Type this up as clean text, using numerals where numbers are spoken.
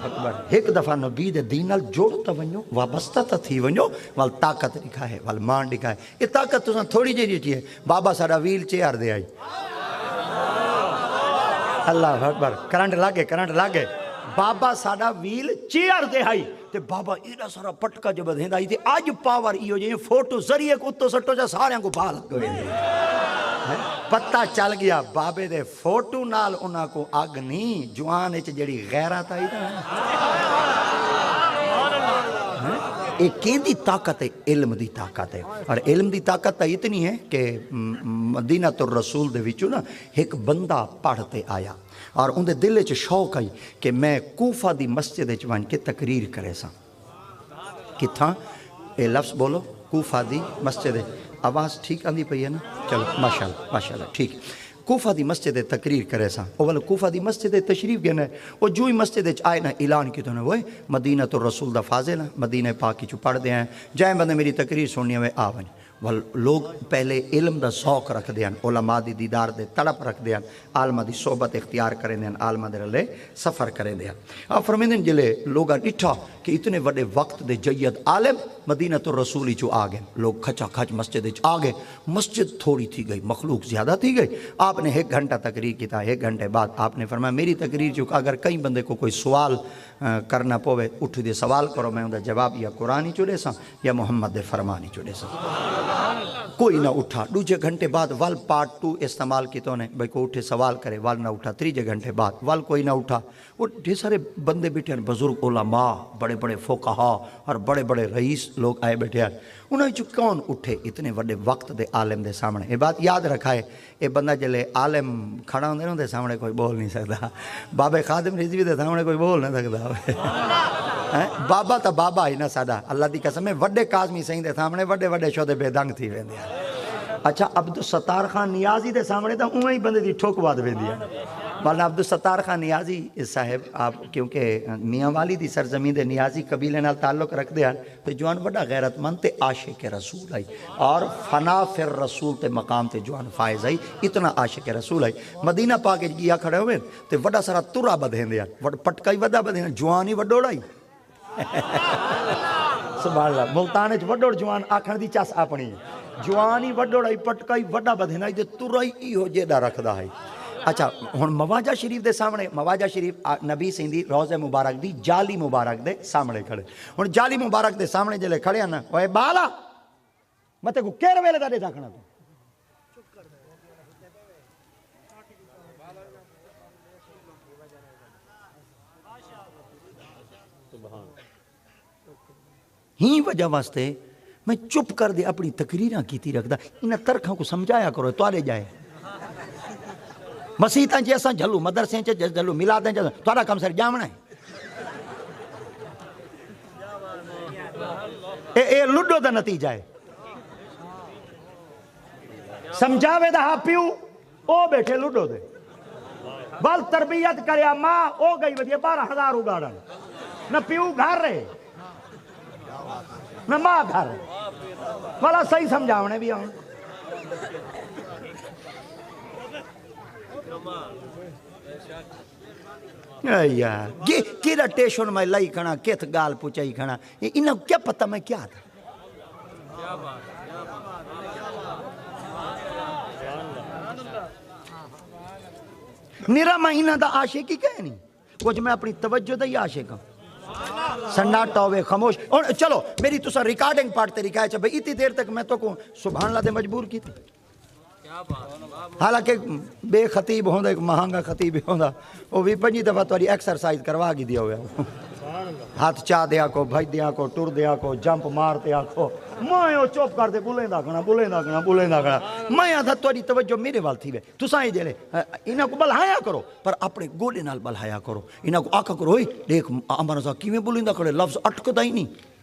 اکبر ایک دفعہ نبی دے دین نال جوڑ تا ونجو وابستہ تا تھی ونجو وال طاقت دکھا ہے وال مان دکھا ہے یہ طاقت تو تھوڑی جی دیتی ہے بابا سارا ویل چیئر دے آئی اللہ اکبر کرنٹ لاگے بابا ساڈا ویل چیئر دے آئی تے بابا ایڈا سارا پٹکا جو بدھیں دائی تھی آج پاور ایو جی فوٹو ذریعے کو تو سٹو جا سارے کو بھال گئے پتہ چل گیا بابے دے فوٹو نال انہاں کو آگ نہیں جوان اچ جڑی غیرت آئی تھا ایک کیندی طاقت ہے علم دی طاقت ہے اور علم دی طاقت اتنی ہے کہ مدینہ الرسول دے وچوں نا ایک بندہ پڑھتے آیا اور ان دے دل وچ شوق آئی کہ میں کوفہ دی مسجد وچ ون کے تقریر کرے سا کتھاں اے لفظ بولو کوفہ دی مسجد آواز ٹھیک آندی پئی ہے نا چلو ماشاءاللہ ٹھیک کوفہ دی مسجد تقریر کرے سا اول کوفہ دی مسجد تشریف گیا ہے وہ جو ہی مسجد آئے نا اعلان کی تو نے وہ مدینہ الرسول دا فاضل مدینہ پاک کی چو پڑھ دے ہیں جائیں بندے میری تقریر سننی ہوئے آویں لوگ پہلے علم دا شوق رکھ دیں علماء دی دیدار دے تڑپ رکھ دیں عالمہ دی صحبت اختیار کریں دیں عالمہ دے رلے سفر کریں دیں آپ فرمیدیں جلے لوگا ڈٹھا کہ اتنے وڈے وقت دے جید عالم مدینہ الرسول چو آگئے لوگ کھچا کھچ مسجد آگئے مسجد تھوڑی تھی گئی مخلوق زیادہ تھی گئی آپ نے 1 گھنٹہ تقریر کی تھا 1 گھنٹے بعد آپ نے فرمایا میری تقریر جو اگر کئی بندے کو کوئی سوال کرنا پوے اٹھ دے سوال کرو میں اندر جواب یا قرآن ہی چڑے سا یا محمد دے فرمانی چڑے سا کوئی نہ اٹھا 2 گھنٹے بعد وال پارٹ 2 استعمال کی تو نے بھائی کوئی اٹھے سوال کرے وال نہ اٹھا 3 گھنٹے بعد وال کوئی نہ اٹھا وہ ڈھیر سارے بندے بیٹھے ہیں بزرگ علماء بڑے بڑے فقہا اور بڑے بڑے رئیس لوگ آئے بیٹھے ہیں انہیں جو کون اٹھے اتنے بڑے وقت دے عالم دے سامنے یہ بات یاد رکھا ہے یہ بندہ جلے عالم کھڑا ہوندے دے سامنے کوئی بول نہیں سکتا بابے خادم رضوی دے سامنے کوئی بول نہیں سکتا بابا تا بابا ہی نہ ساڈا اللہ دی قسم ہے وڈے کاظمی سائیں دے سامنے وڈے وڈے شودے بے دنگ تھی ویندے ہیں اچھا عبدالستار خان نیازی دے سامنے تا اوہیں ہی بندے دی ٹھوک واد ویندی ہے مولانا عبدالستار خان نیازی صاحب آپ کیونکہ میاں والی دی سرزمین دے نیازی قبیلے نال تعلق رکھ دے ہیں تو جوان بڑا غیرت مند تے عاشق رسول آئی اور فنا فر رسول تے مقام تے جوان فائز آئی اتنا عاشق رسول آئی مدینہ پاک گیا کھڑے ہوئے تے وڈا سارا ترا بدھیں دے ہیں پٹکائی وڈا بدھیں دے جوان ہی وڈوڑائی سبحان اللہ ملتان وچ وڈوڑ جوان آکھن دی چاس اپنی جوانی وڈوڑائی پٹکائی وڈا بدھینائی تے ترائی ایہو جیڑا رکھدا ہے اچھا ہن مواجہ شریف دے سامنے مواجہ شریف نبی سندھی روزہ مبارک دی جالی مبارک دے سامنے کھڑے ہن جالی مبارک دے سامنے جلے کھڑے ہیں نا اوے بالا متے کو کیر ویلے دا دے جاکھنا تو ہی وجہ واسطے میں چپ کر دے اپنی تقریراں کیتی رکھدا انہاں ترکھاں کو سمجھایا کرو توارے جائے مسیحتاں چ اساں جھلو مدرسے چ جھلو میلاداں چ تہاڈا کم سر جامنا ہے اے لڈو دا نتیجہ ہے سمجھاوے دا ہاں پیو او بیٹھے لڈو دے بل تربیت کریا ماں او گئی ودی 12,000 اگاڑن نہ پیو گھر رہے نہ ماں گھر والا صحیح سمجھاونے بھی آؤں یار کیڑا ٹیشن میں لائی کھڑا کیت گال پوچھائی کھڑا انہاں کیا پتہ میں کیا تھا میرا مہینہ دا عاشق ہی کہہ نہیں کچھ میں اپنی توجہ دا ہی عاشق ہوں سناٹا ہوئے خاموش اور چلو میری تو سر ریکارڈنگ پارٹ طریقہ ہے بھئی اتنی دیر تک میں تو کو سبحان اللہ دے مجبور کی تھی حالانکہ بے خطیب ہوندا ایک مہنگا خطیب ہوندا وہ بھی 5 دفعہ تواری ایکسرسائز کروا گی دیا ہوا ہاتھ چاہ دیا کو بھاج دیا کو ٹر دیا کو جمپ مار دیا کو میں چوپ کر دے بولیندا کھنا میں آدھا تواری توجہ میرے وال تھی وے تساں ہی جلے انہاں کو بلہایا کرو پر اپنے گولے نال بلہایا کرو انہاں کو آکھا کرو دیکھ امر صاحب کیویں بولیندا کھڑے لفظ اٹکدا ہی نہیں